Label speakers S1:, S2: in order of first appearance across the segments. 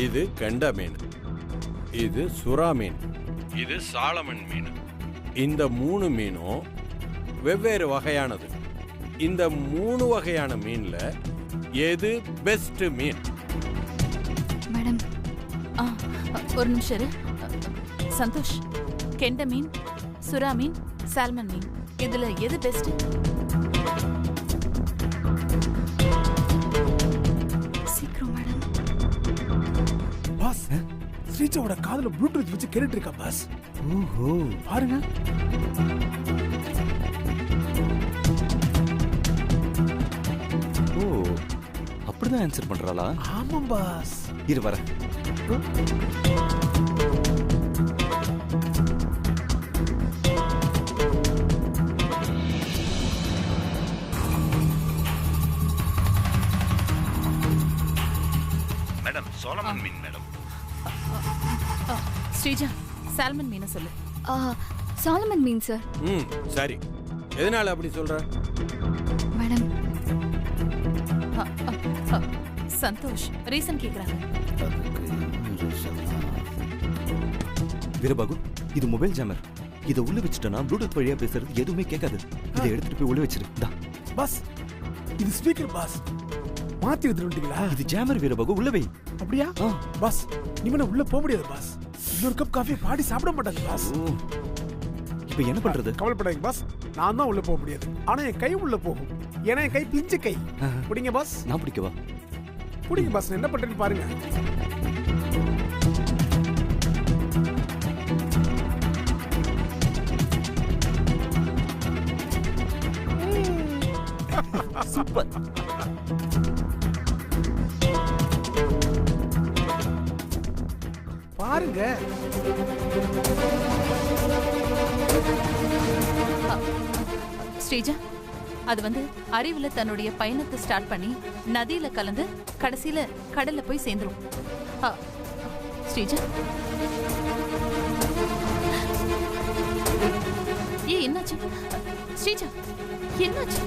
S1: இது கெண்டை மீன், இது சுறா மீன், இது சாலமன் மீன். இந்த 3 மீனும் வெவ்வேறு வகையானது. இந்த 3 வகையான மீன்ல எது பெஸ்ட் மீன்?
S2: மேடம் ஒரு நிமிஷம் இரு. சந்தோஷ், கெண்டை மீன், சுறா மீன், சால்மன் மீன், இதுல எது பெஸ்ட்? சீக்கிரம் மேடம்.
S3: பாஸ், ஸ்ரீஜாவோட காதுல ப்ளூடூத் வச்சு கேட்டுட்டு இருக்கா பாஸ். ஓஹோ, பாருங்க.
S4: ஓ, அப்படிதான் ஆன்சர் பண்றாளா?
S3: ஆமாம் பாஸ்.
S4: இரு வர.
S5: மேடம், சோலமன் மீன் மேடம்.
S2: ஸ்ரீஜா, சால்மன் மீனை சொல்லு.
S6: சாலமன் மீன் சார்.
S1: சரி. எதனால அப்படி சொல்ற?
S6: மேடம்,
S2: சந்தோஷ் ரீசன் கேக்குறாங்க.
S4: வீரபாகு, இது மொபைல் ஜாமர். இதை உள்ள வச்சுட்டனா ப்ளூடூத் வழியா பேசுறது எதுவுமே கேட்காது. இதை எடுத்துட்டு போய் உள்ள வச்சிரு.
S3: பாஸ், இது ஸ்பீக்கர் பாஸ். மாத்தி எடுத்துட்டீங்களா?
S4: இது ஜாமர் வீரபாகு, உள்ள வை.
S3: அப்படியா? பாஸ், நீங்க உள்ள போக முடியாது பாஸ். இன்னொரு கப் காஃபி பாடி சாப்பிட மாட்டாங்க பாஸ்.
S4: இப்போ என்ன பண்றது?
S3: கவலைப்படாதீங்க பாஸ், நான் தான் உள்ள போக முடியாது. ஆனா என் கை உள்ள போகும். ஏன்னா என் கை பிஞ்சு கை. பிடிங்க பாஸ்.
S4: நான் பிடிக்கவா?
S3: பிடிங்க பாஸ், என்ன பண்றேன்னு பாருங்க.
S4: சூப்பர்.
S3: பாருங்க.
S2: ஸ்ரீஜா, அது வந்து அறிவுல தன்னுடைய பயணத்தை ஸ்டார்ட் பண்ணி நதியில கலந்து கடைசியில கடல்ல போய் சேர்ந்துரும். ஸ்ரீஜா, என்னாச்சு? ஸ்ரீஜா, என்னாச்சு?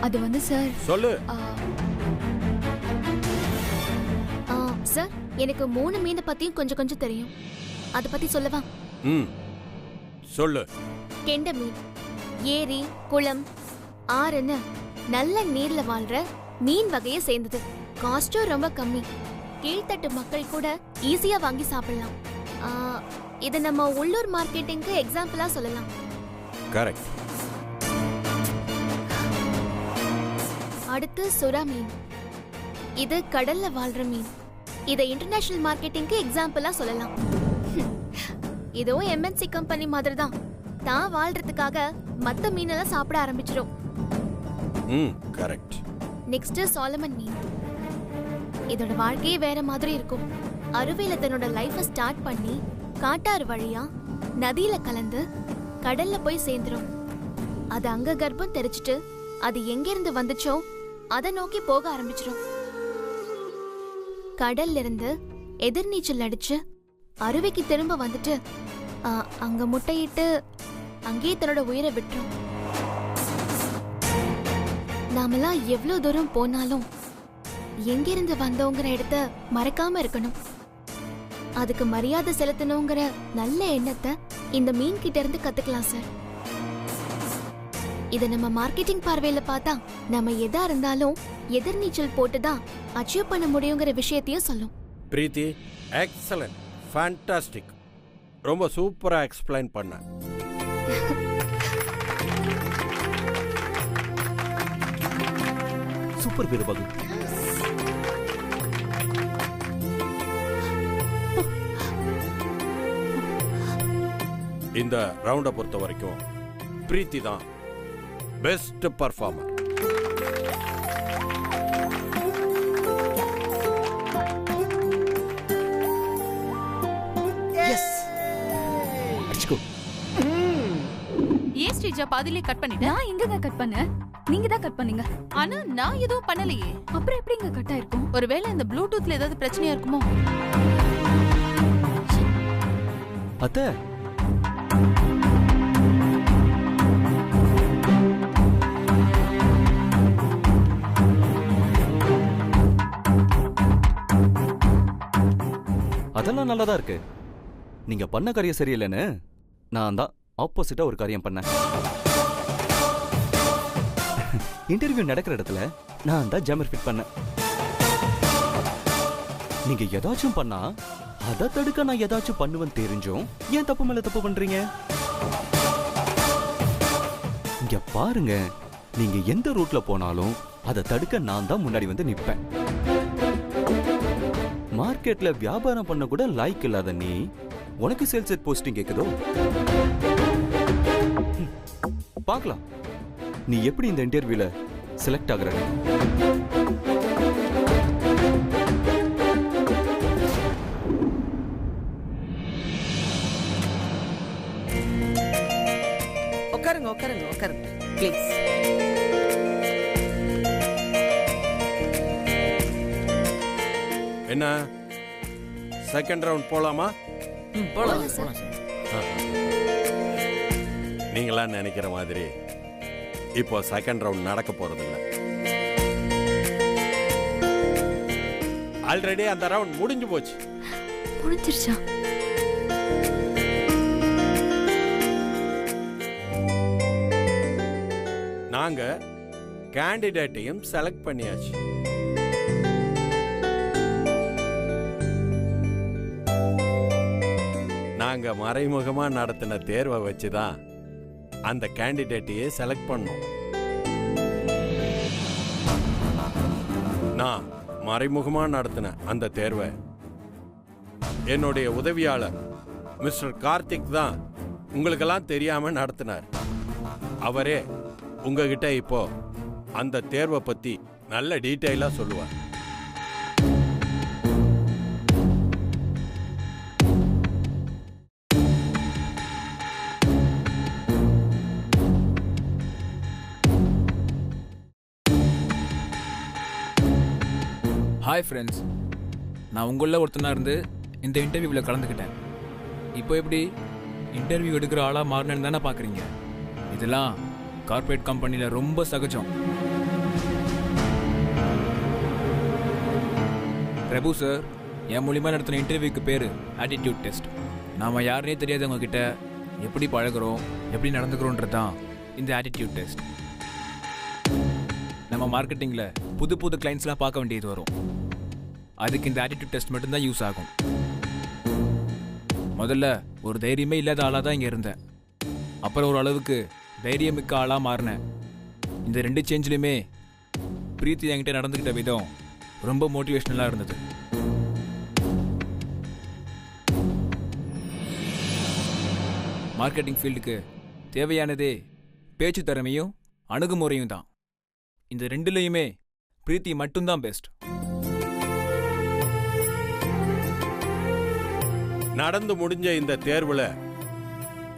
S6: அது வந்து சார்.
S1: சொல்லு
S6: சார், எனக்கு 3 மீனை பத்தியும் கொஞ்சம் தெரியும். அத பத்தி சொல்லவா?
S1: சொல்லு.
S6: கெண்டை மீன் ஏரி, குளம், ஆறுன்னு நல்ல நீர்ல வாழ்ற மீன் வகையை சேர்ந்தது. காஸ்டும் ரொம்ப கம்மி. கீழ்த்தட்டு மக்கள் கூட ஈஸியா வாங்கி சாப்பிடலாம். இதை நம்ம உள்ளூர் மார்க்கெட்டிங்க்கு எக்ஸாம்பிளா சொல்லலாம்.
S1: கரெக்ட்.
S6: அடுத்து சுறா மீன். இது கடல்ல வாழ்ற மீன். இதை இன்டர்நேஷனல் மார்க்கெட்டிங்க்கு எக்ஸாம்பிளா சொல்லலாம். இதுவும் MNC கம்பெனி மாதிரி தான். தான் வாழ்றதுக்காக மத்த மீனெல்லாம் சாப்பிட ஆரம்பிச்சிடும்.
S1: கரெக்ட்.
S6: நெக்ஸ்ட் சாலமன் மீன். இதோட வாழ்க்கையே வேற மாதிரி இருக்கும். அருவியில தன்னோட லைஃப ஸ்டார்ட் பண்ணி காட்டாறு வழியா நதியில கலந்து கடல்ல போய் சேர்ந்துரும். அது அங்க கர்ப்பம் தெரிச்சிட்டு அது எங்கிருந்து வந்துச்சோ அதை நோக்கி போக ஆரம்பிச்சிடும். கடல்ல இருந்து எதிர்நீச்சல் அடிச்சு அருவிக்கு திரும்ப வந்துட்டு அங்க முட்டையிட்டு அங்கேயே தன்னோட உயிரை விட்டுரும். நாமெல்லாம் எவ்வளவு தூரம் போனாலும் எங்கிருந்து வந்தோங்கிற இடத்த மறக்காம இருக்கணும். அதுக்கு மரியாதை செலுத்தணுங்கிற நல்ல எண்ணத்தை இந்த மீன் கிட்ட இருந்து கத்துக்கலாம் சார். இத நம்ம மார்க்கெட்டிங் பார்வையில பார்த்தா நம்ம எதா இருந்தாலும் எதிர்நீச்சல் போட்டுதான் அச்சீவ் பண்ண முடியுங்கிற விஷயத்தையும் சொல்லும்.
S1: பிரீத்தி, எக்ஸலன்ட், ஃபேண்டாஸ்டிக். ரொம்ப சூப்பரா எக்ஸ்பிளைன் பண்ண.
S4: சூப்பர் வீரபாகு.
S1: இந்த ரவுண்டை பொறுத்த வரைக்கும் பிரீத்தி தான் பெஸ்ட் பர்ஃபார்மர்.
S2: ஏன் ஸ்ரீஜா பாதியிலே கட் பண்ணிட்டேன்?
S6: நான் எங்க கட் பண்ணேன்?
S5: நீங்க தான் கட் பண்ணீங்க.
S2: ஆனா நான் எதுவும் பண்ணலையே.
S5: அப்புறம் எப்படிங்க கட் ஆயிருக்கும்?
S2: ஒருவேளை இந்த ப்ளூடூத்ல ஏதாவது பிரச்சனையா இருக்குமோ?
S4: அத்தை, அதெல்லாம் நல்லாதான் இருக்கு. நீங்க பண்ண காரியம் சரியில்லைன்னு நான் தான் ஆப்போசிட்டா ஒரு காரியம் பண்ணேன். இன்டர்வியூ நடக்கிற இடத்துல நான் தான் ஜாமர் ஃபிட் பண்ணேன். நீங்க ஏதாச்சும் பண்ணா அதை தடுக்க நான் ஏதாச்சும் பண்ணுவேன் தெரிஞ்சும் ஏன் தப்பு மேல தப்பு பண்றீங்க? இங்க பாருங்க, நீங்க எந்த ரூட்ல போனாலும் அதை தடுக்க நான் தான் முன்னாடி வந்து நிப்பேன். மார்க்கெட்ல வியாபாரம் பண்ண கூட லாய்க்கு இல்லாத நீ உனக்கு சேல்ஸ் போஸ்டிங் கேக்குதோ? பார்க்கலாம் நீ எப்படி இந்த இன்டர்வியூல செலக்ட் ஆகுற.
S7: உட்காருங்க உட்காருங்க உட்காருங்க ப்ளீஸ்.
S1: என்ன செகண்ட் ரவுண்ட் போலாமா?
S7: போலாம்
S1: நீங்களா நினைக்கிற மாதிரி இப்போ செகண்ட் ரவுண்ட் நடக்க போறதில்ல. ஆல்ரெடி அந்த ரவுண்ட் முடிஞ்சு போச்சு.
S5: முடிஞ்சிருச்சா?
S1: நாங்க கேண்டிடேட்டையும் செலக்ட் பண்ணியாச்சு. நாங்க மறைமுகமா நடத்தின தேர்வை வச்சுதான் அந்த கேண்டிடேட்டையே செலக்ட் பண்ணோம். நான் மறைமுகமா நடத்தின அந்த தேர்வை என்னுடைய உதவியாளர் மிஸ்டர் கார்த்திக் தான் உங்களுக்கெல்லாம் தெரியாம நடத்தினார். அவரே உங்ககிட்ட இப்போ அந்த தேர்வை பத்தி நல்ல டீட்டெயிலா சொல்லுவார்.
S3: ஹாய் ஃப்ரெண்ட்ஸ், நான் உங்களில் ஒருத்தனாக இருந்து இந்த இன்டர்வியூவில் கலந்துக்கிட்டேன். இப்போ எப்படி இன்டர்வியூ எடுக்கிற ஆளாக மாறினேன்னு தானே பார்க்குறீங்க? இதெல்லாம் கார்ப்பரேட் கம்பெனியில் ரொம்ப சகஜம். பிரபு சார் என் மூலியமாக நடத்தின இன்டர்வியூக்கு பேர் ஆட்டிடியூட் டெஸ்ட். நாம் யாருனே தெரியாதவங்க கிட்ட எப்படி பழகிறோம், எப்படி நடந்துக்கிறோன்றது தான் இந்த ஆட்டிடியூட் டெஸ்ட். நம்ம மார்க்கெட்டிங்கில் புது புது கிளைண்ட்ஸ்லாம் பார்க்க வேண்டியது வரும். அதுக்கு இந்த ஆட்டிடியூட் டெஸ்ட் மட்டும்தான் யூஸ் ஆகும். முதல்ல ஒரு தைரியமே இல்லாத ஆளாக தான் இங்கே இருந்தேன். அப்புறம் ஒரு அளவுக்கு தைரியமிக்க ஆளாக மாறினேன். இந்த 2 சேஞ்சிலுமே பிரீத்தி என்கிட்ட நடந்துக்கிட்ட விதம் ரொம்ப மோட்டிவேஷ்னலாக இருந்தது. மார்க்கெட்டிங் ஃபீல்டுக்கு தேவையானதே பேச்சு திறமையும் அணுகுமுறையும் தான். இந்த 2லையுமே பிரீத்தி மட்டும்தான் பெஸ்ட்.
S1: நடந்து முடிஞ்ச இந்த தேர்வுல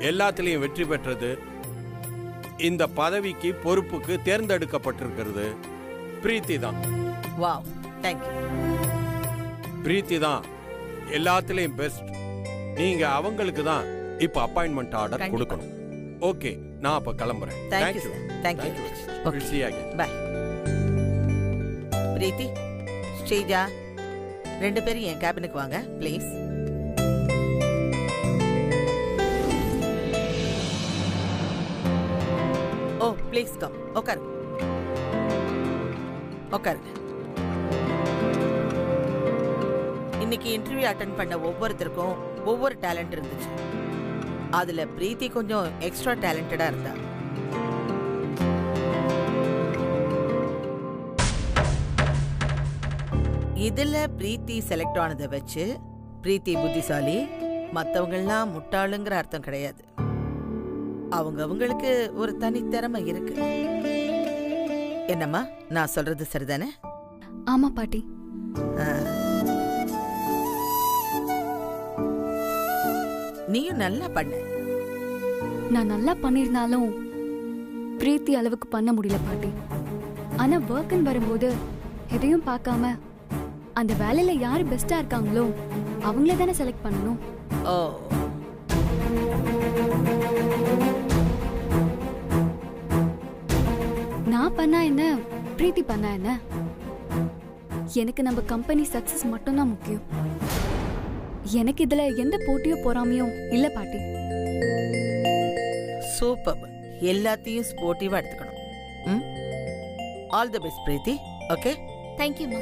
S1: எல்லாத்திலையும் வெற்றி பெற்றது, இந்த பதவிக்கு பொறுப்புக்கு தேர்ந்தெடுக்கப்பட்டிருக்கிறது பிரீத்தி தான்.
S7: Wow, thank you.
S1: பிரீத்தி தான் எல்லாத்திலையும் பெஸ்ட். நீங்க அவங்களுக்கு தான் இப்ப அப்பாயின்மெண்ட் ஆர்டர் கொடுக்கணும். ஓகே, நான் அப்ப கிளம்புறேன்.
S7: Thank you, sir. Thank you. Okay.
S1: We'll see you again.
S7: Bye. பிரீத்தி, ஸ்ரீஜா 2 பேரும் என் கேபினுக்கு வாங்க ப்ளீஸ். O please come. உட்காருங்க உட்காருங்க. இன்னைக்கு இன்டர்வியூ அட்டெண்ட் பண்ண ஒவ்வொருத்தருக்கும் ஒவ்வொரு டேலண்ட் இருந்துச்சு. அதுல பிரீத்தி கொஞ்சம் எக்ஸ்ட்ரா டேலண்டடா இருந்தா. இதுல பிரீத்தி செலக்ட் ஆனதை வச்சு பிரீத்தி புத்திசாலி, மத்தவங்கெல்லாம் முட்டாளுங்கிற அர்த்தம் கிடையாது. அவங்களுக்கு ஒரு தனி திறமை இருக்கு. என்னம்மா, நான் சொல்றது சரிதானே?
S5: ஆமா பாட்டி.
S7: நீயும் நல்லா பண்ண.
S5: நான் நல்லா பண்ணிருந்தாலும் பிரீத்தி அளவுக்கு பண்ண முடியல பாட்டி. ஆனா ஒர்க்குன்னு வரும்போது எதையும் பார்க்காம அந்த வேலையில யாரு பெஸ்டா இருக்காங்களோ அவங்களே தானே செலக்ட் பண்ணணும்.
S7: ஓ,
S5: நான் பண்ணா என்ன, பிரீத்தி பண்ணா என்ன? எனக்கு நம்ம கம்பெனி சக்சஸ் மட்டும்தான் முக்கியம். எனக்கு இதுல எந்த போட்டியோ பொறாமையோ இல்ல பாட்டி.
S7: சூப்பர். எல்லாத்தையும் ஸ்போர்ட்டிவா எடுத்துக்கணும். ம், all the best Preethi. Okay,
S6: தேங்க்யூம்மா.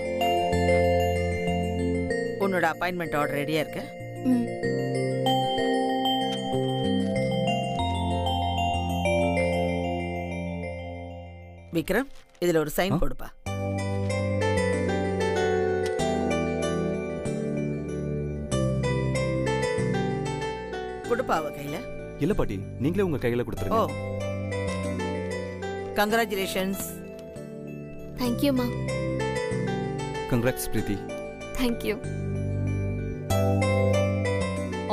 S7: உன்னோட அப்பாயின்மெண்ட் ஆர்டர் ரெடியா இருக்கு.
S6: ம்.
S7: விக்ரம், இதுல ஒரு சைன் போடுப்பா. கொடுப்பா அவ கையில.
S4: இல்ல பாட்டி, நீங்களே உங்க கையில
S7: ஓ,
S4: கொடுத்துருங்க.
S7: கங்க்ராச்சுலேஷன்ஸ்.
S6: தேங்க்யூம்மா.
S4: Congrats Preethi.
S5: Thank you.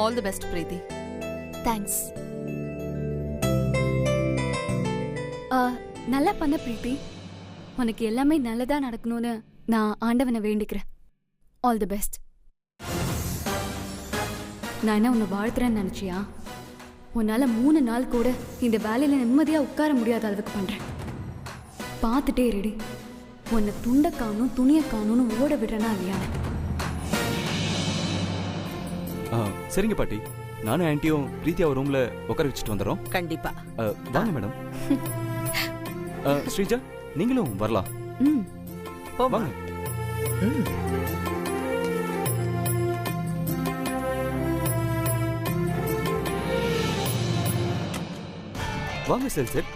S2: All the best Preethi.
S6: Thanks.
S5: நல்லா பண்ண பிரீத்தி. உனக்கு எல்லாமே நல்லதா நடக்கணும்னு நான் ஆண்டவனை வேண்டிக்கிறேன். All the best. நான் என்ன உன்னை வாழ்த்துறேன்னு நினைச்சியா? உன்னால 3 நாள் கூட இந்த வேலையில நிம்மதியா உட்கார முடியாத அளவுக்கு பண்றேன். பார்த்துட்டே ரெடி. உன்னை துண்டை காணும் துணியை காணும்னு ஓட விடுறேனா இல்லையா?
S4: சரிங்க பாட்டி, நானும் ஆன்ட்டியும் பிரீத்தி அவர் ரூம்ல உட்கார வச்சுட்டு வந்துடுறோம்.
S7: கண்டிப்பா.
S4: வாங்க மேடம். ஸ்ரீஜா, நீங்களும் வரலாம்.
S5: ம்.
S7: போமா.
S4: வாங்க. வாங்க சார். சார்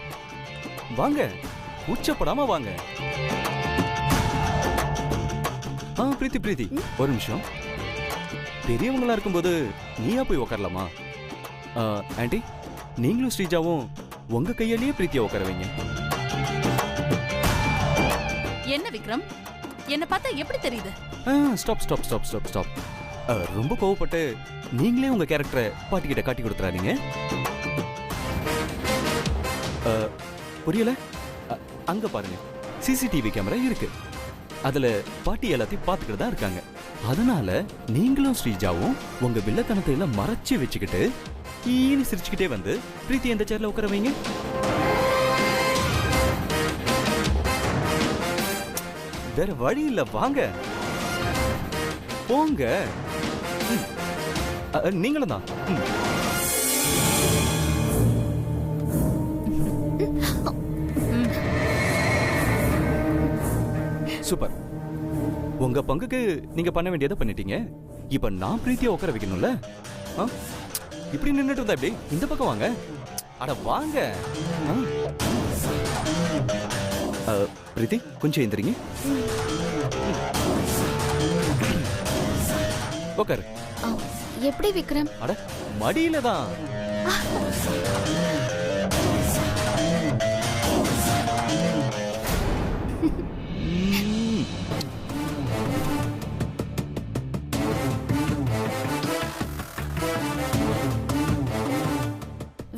S4: வாங்க, கூச்சப்படாம வாங்க. பிரீத்தி பிரீத்தி, ஒரு நிமிஷம். பெரியவங்களா இருக்கும்போது நீயா போய் உட்காரலாமா? ஆண்டி, நீங்களும் ஸ்ரீஜாவும் உங்க கையாலேயே பிரீத்தியா உட்கார வைங்க.
S2: என்ன விக்ரம், என்ன பார்த்தா எப்படி தெரியுது?
S4: Stop stop stop stop stop. ரொம்ப கோவப்பட்டு நீங்களே உங்க கேரக்டரை பாட்டிக்கிட்ட காட்டி கொடுத்துறாதீங்க. புரியல? அங்க பாருங்க, சிசிடிவி கேமரா இருக்கு. அதுல பாட்டி எல்லாத்தையும் பார்த்துக்கிட்டு தான் இருக்காங்க. அதனால நீங்களும் ஸ்ரீஜாவும் உங்க வில்லத்தனத்தை எல்லாம் மறைச்சு வச்சுக்கிட்டு ஈனு சிரிச்சுக்கிட்டே வந்து பிரீத்தி எந்த சேர்ல உட்கார வைங்க. வேற வழி இல்ல, வாங்க போங்க. நீங்களும் தான். சூப்பர். உங்க பங்குக்கு நீங்க பண்ண வேண்டியதை பண்ணிட்டீங்க. இப்ப நான் பிரீத்தியா உட்கார வைக்கணும்ல. இப்படி நின்னுட்டு இருந்தா எப்படி? இந்த பக்கம் வாங்க. அட வாங்க. பிரீத்தி, கொஞ்சம் எந்திரிங்க. உட்காரு.
S6: எப்படி விக்ரம்?
S4: அட மடியில தான்.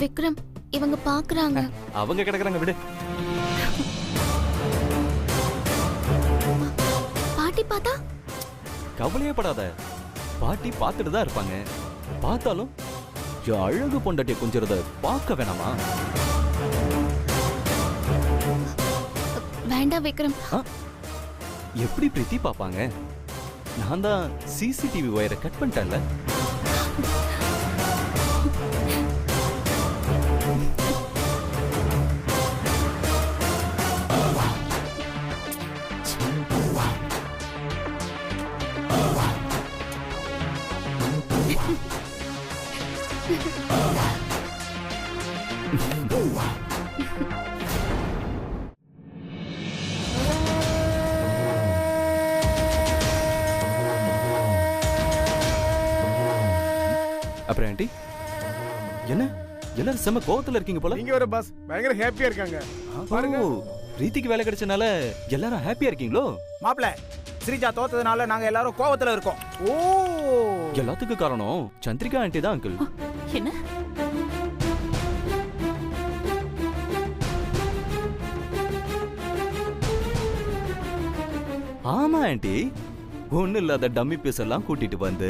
S6: விக்ரம், இவங்க பாக்குறாங்க.
S4: அவங்க கிடக்குறாங்க, விடு.
S6: பாட்டி பார்த்தா?
S4: கவலையே படாத, பாட்டி பார்த்துட்டு தான் இருப்பாங்க. பார்த்தாலும் அழகு பொண்டாட்டிய கொஞ்சிறத பார்க்க வேணாமா?
S6: வேண்டாம் விக்ரம்.
S4: எப்படி பிரீத்தி பாப்பாங்க? நான் தான் சிசிடிவி ஒயரை கட் பண்ணிட்டேன்ல. அப்புறம் ஆண்டி, என்ன எல்லாரும் செம்ம கோவத்துல இருக்கீங்க போல?
S8: நீங்க வர பாஸ் பயங்கர ஹாப்பியா இருக்காங்க. பாருங்க,
S4: பிரீத்திக்கு வேலை கிடைச்சனால எல்லாரும் ஹாப்பியா இருக்கீங்களோ?
S8: மாப்ள, ஸ்ரீஜா தோத்ததுனால நாங்க எல்லாரும் கோவத்துல இருக்கோம். ஓ,
S4: எல்லாத்துக்கும் காரணம் சந்திரிகா ஆண்டி தான் அங்கிள்.
S2: என்ன?
S4: ஆமா ஆண்டி, ஒண்ணு இல்லாத டம்மி பீஸ் எல்லாம் கூட்டிட்டு வந்து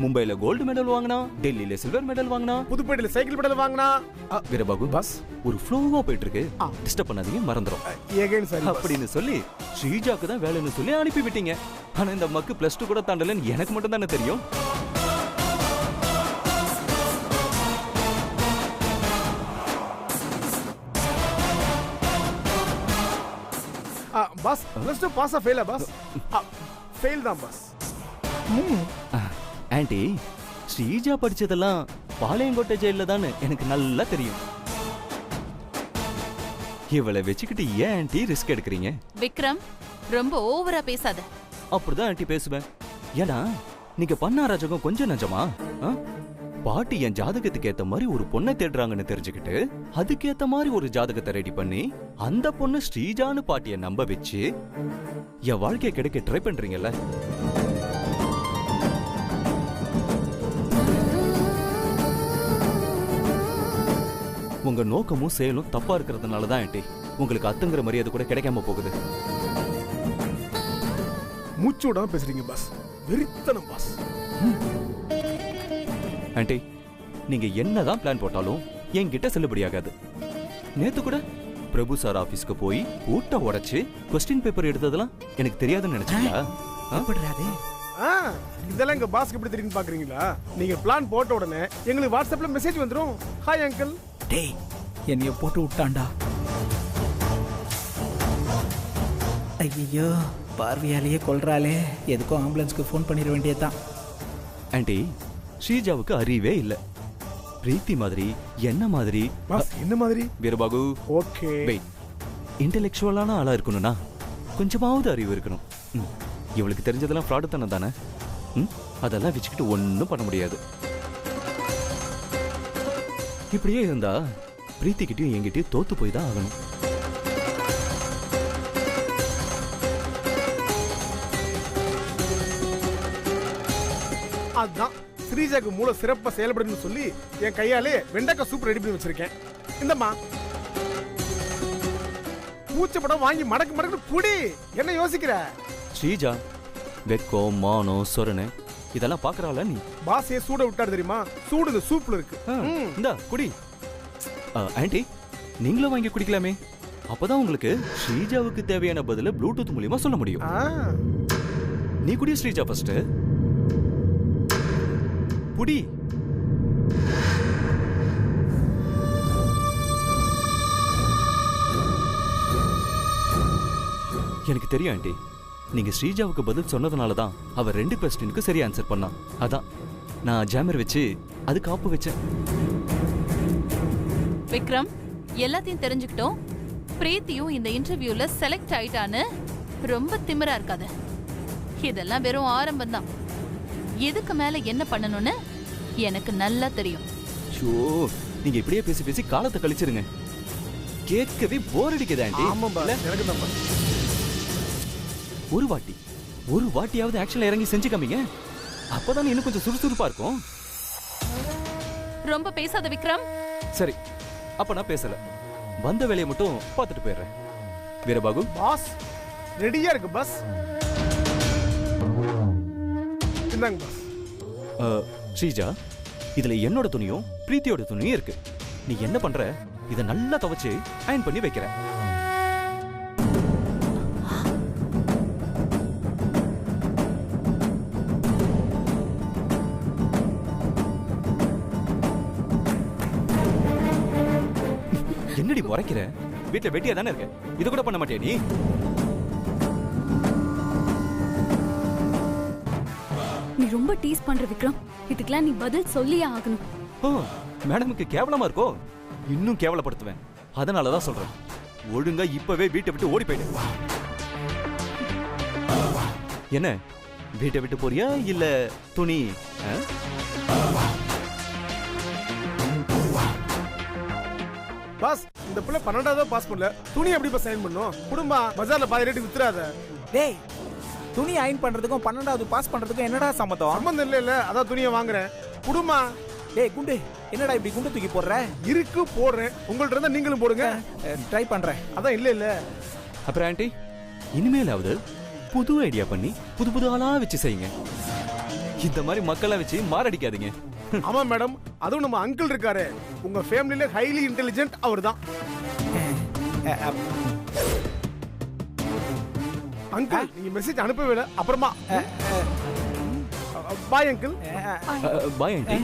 S4: மும்பைல கோல்டு மெடல் வாங்கினா, டெல்லியில சில்வர் மெடல் வாங்கினா,
S9: புதுப்பேட்டையில சைக்கிள் மெடல் வாங்கினா.
S4: வீரபாபு
S9: பஸ்
S4: ஒரு ஃப்ளோவா போயிட்டு இருக்கு, டிஸ்டர்ப் பண்ணாதீங்க, மறந்துடும்
S9: ஏகேன் சார்
S4: அப்படின்னு சொல்லி ஸ்ரீஜாக்கு தான் வேலைன்னு சொல்லி அனுப்பி விட்டீங்க. ஆனா இந்த மக்கு +2 கூட தாண்டலன்னு எனக்கு மட்டும் தானே தெரியும்.
S9: பஸ் +2 பாஸா ஃபெயிலா பஸ்? ஃபெயில் தான் பஸ்.
S4: ஆண்டி, ஸ்ரீஜா படிச்சதெல்லாம் பாளையங்கோட்டை ஜெயில தான் எனக்கு நல்லா தெரியும். இவளை வச்சுக்கிட்டு ஏன் ஆண்டி ரிஸ்க் எடுக்கிறீங்க?
S2: விக்ரம், ரொம்ப ஓவரா பேசாத.
S4: அப்படிதான் ஆண்டி பேசுவேன். ஏன்னா நீங்க பண்ண அராஜகம் கொஞ்சம் நஞ்சமா? பாட்டி என் ஜாதகத்துக்கு ஏத்த மாதிரி ஒரு பொண்ணை தேடுறாங்கன்னு தெரிஞ்சுக்கிட்டு அதுக்கேத்த மாதிரி ஒரு ஜாதகத்தை ரெடி பண்ணி அந்த பொண்ணு ஸ்ரீஜான்னு பாட்டிய நம்ப வச்சு என் வாழ்க்கையை கிடைக்க ட்ரை பண்றீங்கல்ல? உங்க நோக்கமும் செயலும் தப்பா இருக்கிறதுனால தான் ஆண்டி உங்களுக்கு அத்துங்கிற மரியாதை கூட கிடைக்காம போகுது.
S9: மூச்சு விடாம பேசுறீங்க பாஸ். வெறித்தனம் பாஸ்.
S4: ஆண்டி, நீங்க என்னதான் பிளான் போட்டாலும் என்கிட்ட செல்லுபடியாகாது. நேத்து கூட பிரபு சார் ஆபீஸ்க்கு போய் பூட்டை உடைச்சு கொஸ்டின் பேப்பர் எடுத்ததெல்லாம் எனக்கு தெரியாதுன்னு நினைச்சீங்களா?
S9: இதெல்லாம் எங்க பாஸ்க்கு எப்படி தெரியும் பாக்குறீங்களா? நீங்க பிளான் போட்ட உடனே எங்களுக்கு வாட்ஸ்அப்ல மெசேஜ் வந்துரும். Hi uncle.
S8: டேய், என்னைய போட்டு விட்டான்டா. ஐயோ, பார்வையாலேயே கொல்றாளே. எதுக்கும் ஆம்புலன்ஸ்க்கு ஃபோன் பண்ணிட வேண்டியதுதான்.
S4: ஆண்டி, ஸ்ரீஜாவுக்கு அறிவே இல்ல. பிரீத்தி மாதிரி என்ன மாதிரி?
S9: என்ன மாதிரி?
S4: Veerabahu,
S9: okay
S4: wait. இன்டெலெக்சுவலான ஆளா இருக்கணும்னா கொஞ்சமாவது அறிவு இருக்கணும். இவளுக்கு தெரிஞ்சதெல்லாம் ஃப்ராடு தானே? அதெல்லாம் வச்சுக்கிட்டு ஒன்றும் பண்ண முடியாது. இப்படியே இருந்தா பிரீத்தி கிட்டயும் என்கிட்டயும் தோத்து போய் தான் ஆகணும்.
S9: அதான் ஸ்ரீஜாக்கு மூளை சிறப்பா செயல்படுன்னு சொல்லி என் கையாலே வெண்டைக்காய் சூப் ரெடி பண்ணி வச்சிருக்கேன். இந்தம்மா பூச்சப்படம் வாங்கி மடக்கு மடக்கு குடி. என்ன யோசிக்கிற?
S4: ஸ்ரீஜா வெக்கம், மானம், சொரணை இதெல்லாம் பாக்குறாளா நீ?
S9: பாஸே சூட விட்டாரு தெரியுமா? சூடு இந்த சூப்ல இருக்கு.
S4: இந்தா குடி. ஆண்டி, நீங்களும் வாங்கி குடிக்கலாமே. அப்பதான் உங்களுக்கு ஸ்ரீஜாவுக்கு தேவையான பதில ப்ளூடூத் மூலியமா சொல்ல முடியும். நீ குடி ஸ்ரீஜா ஃபர்ஸ்ட். குடி. எனக்கு தெரியும் ஆண்டி, நீங்க ஸ்ரீஜாவுக்கு பதில் சொன்னதுனால தான் அவ 2 கொஸ்டினுக்கு சரியா ஆன்சர் பண்ணா. அதான் நான் ஜாமர் வச்சு அதுக்கு ஆப்பு வச்சேன்.
S2: விக்ரம், எல்லாத்தையும் தெரிஞ்சுக்கிட்டோம். பிரீத்தியும் இந்த இன்டர்வியூல செலக்ட் ஆயிட்டான்னு ரொம்ப திமிரா இருக்காது. இதெல்லாம் வெறும் ஆரம்பம் தான். எதுக்கு மேல என்ன பண்ணணும்னு எனக்கு நல்லா தெரியும்.
S4: ஷோ, நீங்க இப்படியே பேசி பேசி காலத்தை கழிச்சிருங்க. கேட்கவே போர் அடிக்குது ஆண்டி.
S9: எனக்கு தான்
S4: ஒரு வாட்டியாவது ஆக்ஷன்ல இறங்கி செஞ்சு காமிங்க. அப்பதான் இன்னும் கொஞ்சம் சுறுசுறுப்பா இருக்கும்.
S2: ரொம்ப பேசாத விக்ரம்.
S4: சரி, அப்ப நான் பேசல. வந்த வேலையை மட்டும் பார்த்துட்டு போயிடுறேன். வீரபாகு
S9: பாஸ் ரெடியா இருக்கு பஸ். இந்தாங்க பாஸ்.
S4: ஸ்ரீஜா, இதுல என்னோட துணியும் பிரீத்தியோட துணியும் இருக்கு. நீ என்ன பண்ற? இதை நல்லா துவைச்சு அயன் பண்ணி வைக்கிற. என்னடி முறைக்கிற? வீட்டுல வெட்டியா தானே இருக்க, இது கூட பண்ண மாட்டியா நீ?
S5: நீ ரொம்ப டீஸ் பண்ற விக்ரம். இதுக்கெல்லாம் நீ பதில் சொல்லியே ஆகணும்.
S4: மேடமுக்கு கேவலமா இருக்கோ? இன்னும் கேவலப்படுத்துவேன். அதனாலதான் சொல்றேன், ஒழுங்கா இப்பவே வீட்டை விட்டு ஓடி போயிடு. என்ன, வீட்டை விட்டு போறியா இல்ல துணி?
S9: பாஸ், இந்த பிள்ளை 12வது பாஸ் பண்ணல. துணி எப்படி பாஸ் சைன் பண்ணும்? குடும்பா பஜார்ல பாதி ரேட்டு வித்துறாத.
S8: டேய், துணி அயன் பண்றதுக்கும் 12வது பாஸ் பண்றதுக்கும் என்னடா சம்மதம்?
S9: சம்பந்தம் இல்ல. அதான் துணியை வாங்குறேன். குடும்பா.
S8: டேய் குண்டு, என்னடா இப்படி குண்டு தூக்கி போடுற?
S9: இருக்கு போடுறேன். உங்கள்ட்ட இருந்தா நீங்களும் போடுங்க.
S8: ட்ரை பண்றேன்.
S9: அதான் இல்ல.
S4: அப்புறம் ஆண்டி, இனிமேலாவது புது ஐடியா பண்ணி புது புது ஆளா வச்சு செய்யுங்க. இந்த மாதிரி மக்களா வச்சு மாரடிக்காதீங்க.
S9: ஆமா மேடம், அதுவும் நம்ம அங்கிள் இருக்காரு, உங்க ஃபேமிலியில ஹைலி இன்டெலிஜென்ட் அவர்தான். அங்கிள் நீங்க மெசேஜ் அனுப்பவே இல்லை. அப்புறமா பாய் அங்கிள்.
S4: Bye aunty.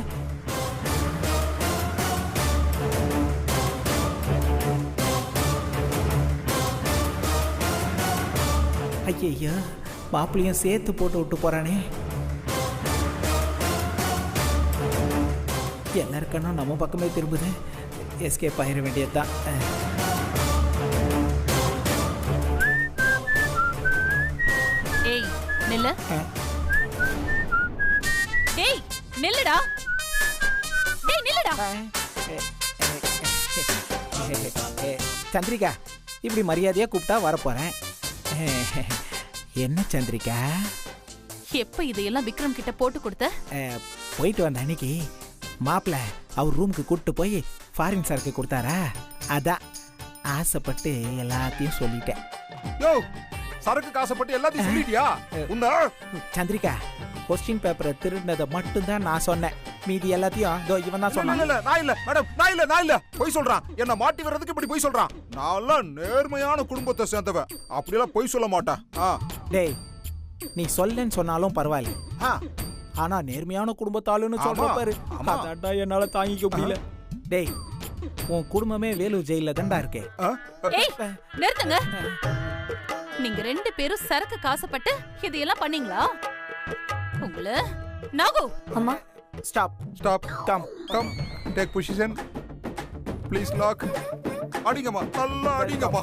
S8: ஐயா மாப்பிள்ளையும் சேர்த்து போட்டு விட்டு போறானே. எல்லாருக்கணும் நம்ம பக்கமே திரும்புது. எஸ்கேப் ஆயிட வேண்டியதுதான்.
S2: ஏய் நில்லு. டேய் நில்லுடா. டேய் நில்லுடா.
S8: சந்திரிகா இப்படி மரியாதையா கூப்பிட்டா வரப்போறேன். என்ன சந்திரிகா?
S2: எப்ப இதையெல்லாம் விக்ரம் கிட்ட போட்டு கொடுத்த?
S8: போயிட்டு வந்த அன்னைக்கு மாப்பிள்ள அவர் ரூமுக்கு கூப்பிட்டு போய் ஃபாரின் சரக்கு கொடுத்தாரா, அதான் ஆசைப்பட்டு எல்லாத்தையும் சொல்லிட்டேன்.
S10: யோ சரக்கு காசப்பட்டு எல்லாத்தையும் சொல்லிட்டியா?
S8: சந்திரிகா கொஸ்டின் பேப்பரை திருடினதை மட்டும்தான் நான் சொன்னேன். மீதி எல்லாத்தையும் இவன் தான் சொன்னான்.
S10: இல்ல நான் இல்ல மேடம், நான் இல்ல பொய் சொல்றான். என்ன மாட்டி வர்றதுக்கு இப்படி பொய் சொல்றான். நான் நேர்மையான குடும்பத்தை சேர்ந்தவன், அப்படியெல்லாம் பொய் சொல்ல மாட்டேன்.
S8: டேய் நீ சொல்லன்னு சொன்னாலும் பரவாயில்ல, ஆனா நேர்மையான குடும்பத்தாளுன்னு சொல்ற பாரு, அதான்டா என்னால தாங்கிக்க முடியல. டேய் உன் குடும்பமே வேலூர் ஜெயில தான்டா இருக்கு.
S2: ஏய் நிறுத்துங்க. நீங்க ரெண்டு பேரும் சரக்கு காசப்பட்டு இதையெல்லாம் பண்ணீங்களா? உங்கள நாகு.
S6: அம்மா
S10: stop come take position please. லாக். அடிங்கம்மா, நல்லா அடிங்கம்மா.